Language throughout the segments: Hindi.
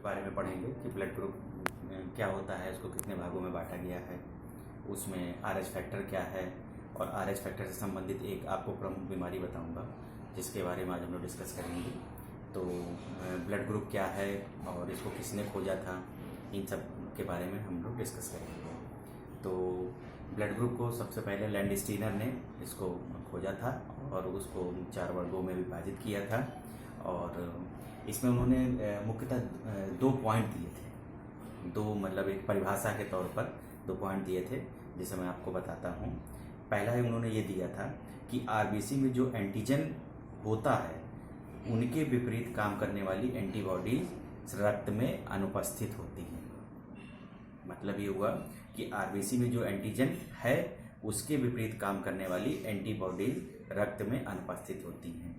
बारे में पढ़ेंगे कि ब्लड ग्रुप क्या होता है, उसको कितने भागों में बांटा गया है, उसमें आरएच फैक्टर क्या है और आरएच फैक्टर से संबंधित एक आपको प्रमुख बीमारी बताऊंगा जिसके बारे में आज हम लोग डिस्कस करेंगे। तो ब्लड ग्रुप क्या है और इसको किसने खोजा था, इन सब के बारे में हम लोग डिस्कस करेंगे। तो ब्लड ग्रुप को सबसे पहले लैंडस्टीनर ने इसको खोजा था और उसको 4 वर्गों में विभाजित किया था और इसमें उन्होंने मुख्यतः 2 पॉइंट दिए थे। 2 मतलब एक परिभाषा के तौर पर 2 पॉइंट दिए थे जिसे मैं आपको बताता हूँ। पहला ही उन्होंने ये दिया था कि आरबीसी में जो एंटीजन होता है उनके विपरीत काम करने वाली एंटीबॉडीज रक्त में अनुपस्थित होती हैं। मतलब ये हुआ कि आरबीसी में जो एंटीजन है उसके विपरीत काम करने वाली एंटीबॉडीज रक्त में अनुपस्थित होती हैं।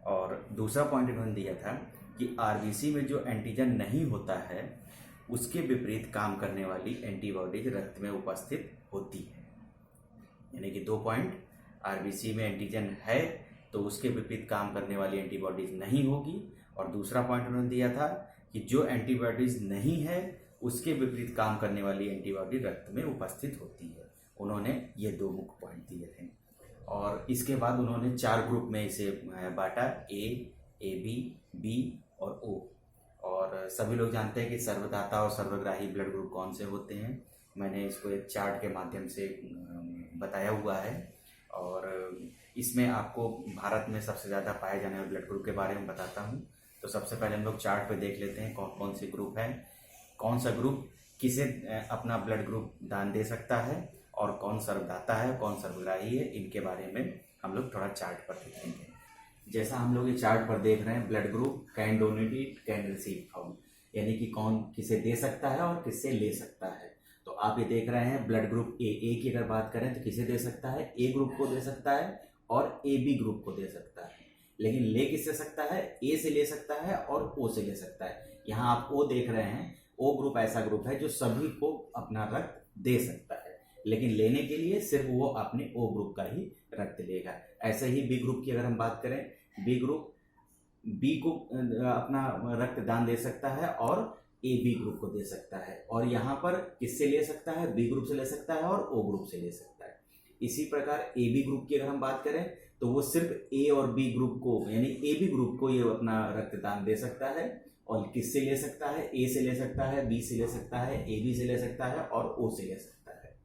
और दूसरा पॉइंट इन्होंने दिया था कि आरबीसी में जो एंटीजन नहीं होता है उसके विपरीत काम करने वाली एंटीबॉडीज रक्त में उपस्थित होती है। यानी कि 2 पॉइंट, आरबीसी में एंटीजन है तो उसके विपरीत काम करने वाली एंटीबॉडीज नहीं होगी, और दूसरा पॉइंट उन्होंने दिया था कि जो एंटीबॉडीज नहीं है उसके विपरीत काम करने वाली एंटीबॉडी रक्त में उपस्थित होती है। उन्होंने ये 2 मुख्य पॉइंट दिए थे और इसके बाद उन्होंने 4 ग्रुप में इसे बांटा, ए बी, बी और ओ। और सभी लोग जानते हैं कि सर्वदाता और सर्वग्राही ब्लड ग्रुप कौन से होते हैं। मैंने इसको एक चार्ट के माध्यम से बताया हुआ है और इसमें आपको भारत में सबसे ज़्यादा पाए जाने वाले ब्लड ग्रुप के बारे में बताता हूँ। तो सबसे पहले हम लोग चार्ट पे देख लेते हैं कौन कौन से ग्रुप हैं, कौन सा ग्रुप किसे अपना ब्लड ग्रुप दान दे सकता है और कौन सर्वदाता है, कौन सर्वग्राही है, इनके बारे में हम लोग थोड़ा चार्ट पर देखेंगे। जैसा हम लोग ये चार्ट पर देख रहे हैं, blood group can donate can receive from, यानी कि कौन किसे दे सकता है और किससे ले सकता है। तो आप ये देख रहे हैं ब्लड ग्रुप ए की अगर बात करें तो किसे दे सकता है, ए ग्रुप को दे सकता है और ए बी ग्रुप को दे सकता है। लेकिन ले किससे सकता है, ए से ले सकता है और ओ से ले सकता है। यहाँ आप ओ देख रहे हैं, ओ ग्रुप ऐसा ग्रुप है जो सभी को अपना रक्त दे सकता है, लेकिन लेने के लिए सिर्फ वो अपने ओ ग्रुप का ही रक्त लेगा। ऐसे ही बी ग्रुप की अगर हम बात करें, बी ग्रुप बी को अपना रक्त दान दे सकता है और ए बी ग्रुप को दे सकता है। और यहाँ पर किससे ले सकता है, बी ग्रुप से ले सकता है और ओ ग्रुप से ले सकता है। इसी प्रकार ए बी ग्रुप की अगर हम बात करें तो वो सिर्फ ए और बी ग्रुप को, यानी ए बी ग्रुप को ये अपना रक्तदान दे सकता है। और किससे ले सकता है, ए से ले सकता है, बी से ले सकता है, ए बी से ले सकता है और ओ से ले सकता है।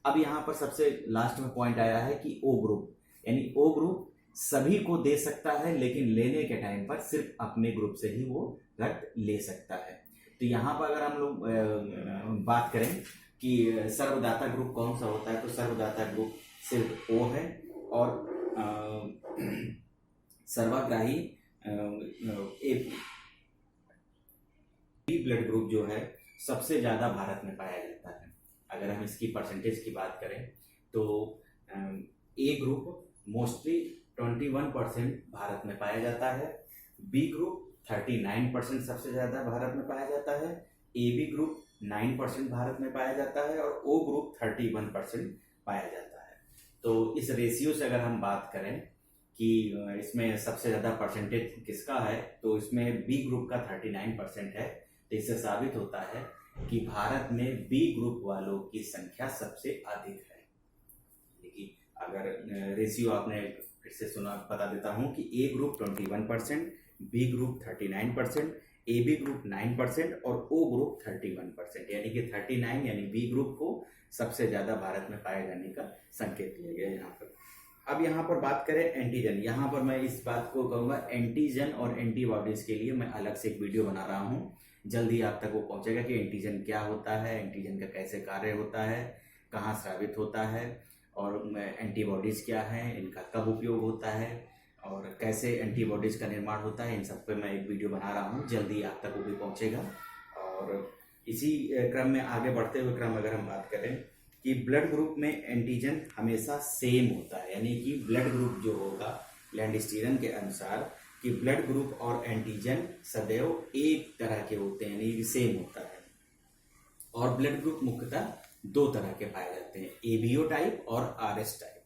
अब यहाँ पर सबसे लास्ट में पॉइंट आया है कि ओ ग्रुप, यानी ओ ग्रुप सभी को दे सकता है लेकिन लेने के टाइम पर सिर्फ अपने ग्रुप से ही वो रक्त ले सकता है। तो यहाँ पर अगर हम लोग बात करें कि सर्वदाता ग्रुप कौन सा होता है, तो सर्वदाता ग्रुप सिर्फ ओ है और सर्वग्राही ब्लड ग्रुप जो है सबसे ज़्यादा भारत में पाया जाता है। अगर हम इसकी परसेंटेज की बात करें तो ए ग्रुप मोस्टली 21% भारत में पाया जाता है, बी ग्रुप 39% सबसे ज़्यादा भारत में पाया जाता है, ए बी ग्रुप 9% भारत में पाया जाता है और ओ ग्रुप 31% पाया जाता है। तो इस रेशियो से अगर हम बात करें कि इसमें सबसे ज़्यादा परसेंटेज किसका है, तो इसमें बी ग्रुप का 39% है। तो इससे साबित होता है कि भारत में बी ग्रुप वालों की संख्या सबसे अधिक है। देखिए, अगर रेशियो आपने फिर से सुना, बता देता हूँ कि A group 21%, B group 39%, A B group 9% और ओ ग्रुप 31%, यानी कि 39 यानी बी ग्रुप को सबसे ज़्यादा भारत में पाए जाने का संकेत दिया गया यहाँ पर। अब यहाँ पर बात करें एंटीजन, यहाँ पर मैं इस बात को कहूँगा एंटीजन और एंटीबॉडीज़ के लिए मैं अलग से एक वीडियो बना रहा हूँ। जल्दी आप तक वो पहुँचेगा कि एंटीजन क्या होता है, एंटीजन का कैसे कार्य होता है, कहाँ स्रावित होता है और एंटीबॉडीज़ क्या हैं, इनका कब उपयोग होता है और कैसे एंटीबॉडीज़ का निर्माण होता है। इन सब पे मैं एक वीडियो बना रहा हूँ, जल्दी आप तक वो भी पहुँचेगा। और इसी क्रम में आगे बढ़ते हुए क्रम अगर हम बात करें कि ब्लड ग्रुप में एंटीजन हमेशा सेम होता है, यानी कि ब्लड ग्रुप जो होगा लैंडस्टीनर के अनुसार कि ब्लड ग्रुप और एंटीजन सदैव एक तरह के होते हैं, यानी कि सेम होता है। और ब्लड ग्रुप मुख्यतः 2 तरह के पाए जाते हैं, एबीओ टाइप और आरएस टाइप।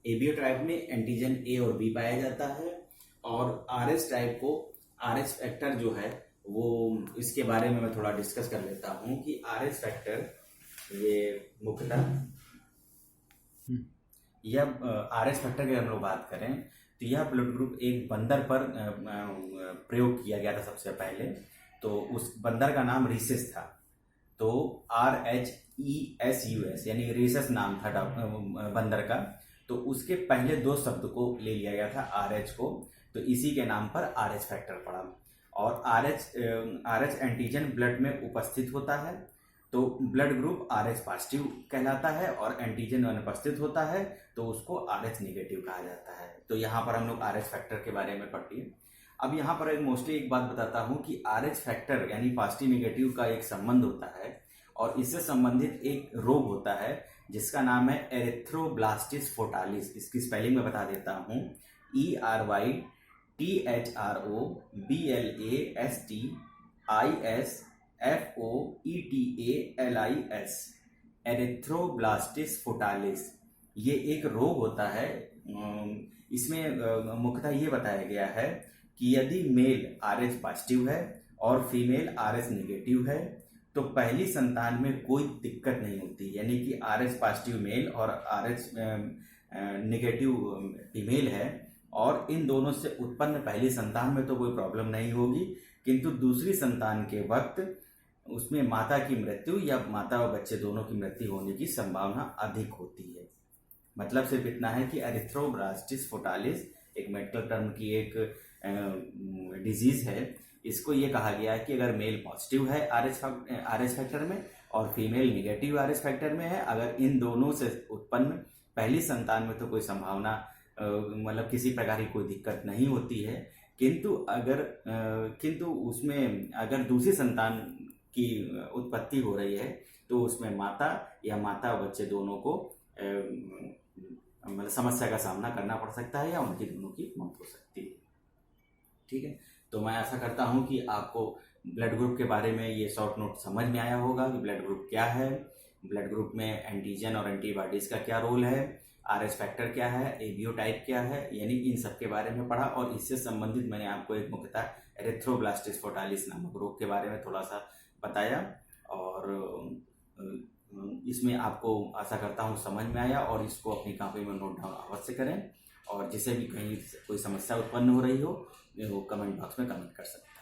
एबीओ टाइप में एंटीजन ए और बी पाया जाता है और आरएस टाइप को आरएस फैक्टर जो है वो इसके बारे में मैं थोड़ा डिस्कस कर लेता हूँ कि आर एच फैक्टर ये मुख्यतः यह आर एच फैक्टर की अगर हम लोग बात करें तो यह ब्लड ग्रुप एक बंदर पर प्रयोग किया गया था सबसे पहले। तो उस बंदर का नाम रीसिस था। तो RHESUS यानी रीसस नाम था बंदर का। तो उसके पहले दो शब्द को ले लिया गया था RH को, तो इसी के नाम पर RH फैक्टर पड़ा। और RH एंटीजन ब्लड में उपस्थित होता है तो ब्लड ग्रुप RH पॉजिटिव कहलाता है, और एंटीजन अनुपस्थित होता है तो उसको RH निगेटिव कहा जाता है। तो यहाँ पर हम लोग RH फैक्टर के बारे में पढ़िए। अब यहाँ पर मोस्टली एक बात बताता हूँ कि RH फैक्टर यानी पॉजिटिव निगेटिव का एक संबंध होता है, और इससे संबंधित एक रोग होता है जिसका नाम है एरिथ्रोब्लास्टिस फोटालिस। इसकी स्पेलिंग मैं बता देता हूँ, ERYTHROBLASTISFOETALIS, एरिथ्रोब्लास्टिस फोटालिस। ये एक रोग होता है। इसमें मुख्यतः ये बताया गया है कि यदि मेल RH पॉजिटिव है और फीमेल RH निगेटिव है तो पहली संतान में कोई दिक्कत नहीं होती, यानी कि RH पॉजिटिव मेल और RH निगेटिव फीमेल है, और इन दोनों से उत्पन्न पहली संतान में तो कोई प्रॉब्लम नहीं होगी, किंतु दूसरी संतान के वक्त उसमें माता की मृत्यु या माता और बच्चे दोनों की मृत्यु होने की संभावना अधिक होती है। मतलब सिर्फ इतना है कि एरिथ्रोब्लास्टिस फोटालिस एक मेडिकल टर्म की एक डिजीज है। इसको ये कहा गया है कि अगर मेल पॉजिटिव है RH फैक्टर में और फीमेल निगेटिव RH फैक्टर में है, अगर इन दोनों से उत्पन्न पहली संतान में तो कोई संभावना मतलब किसी प्रकार की कोई दिक्कत नहीं होती है, किंतु उसमें अगर दूसरी संतान की उत्पत्ति हो रही है तो उसमें माता या माता और बच्चे दोनों को मतलब समस्या का सामना करना पड़ सकता है या उनकी दोनों की मौत हो सकती है। ठीक है, तो मैं आशा करता हूं कि आपको ब्लड ग्रुप के बारे में ये शॉर्ट नोट समझ में आया होगा कि ब्लड ग्रुप क्या है, ब्लड ग्रुप में एंटीजन और एंटीबॉडीज का क्या रोल है, RH फैक्टर क्या है, एबीओ टाइप क्या है, यानी इन सब के बारे में पढ़ा। और इससे संबंधित मैंने आपको एक मुख्यतः एरिथ्रोब्लास्टिस फोटालिस नामक रोग के बारे में थोड़ा सा बताया, और इसमें आपको आशा करता हूँ समझ में आया, और इसको अपनी कॉपी में नोट डाउन अवश्य करें। और जिसे भी कहीं कोई समस्या उत्पन्न हो रही हो वो कमेंट बॉक्स में कमेंट कर सकते हैं।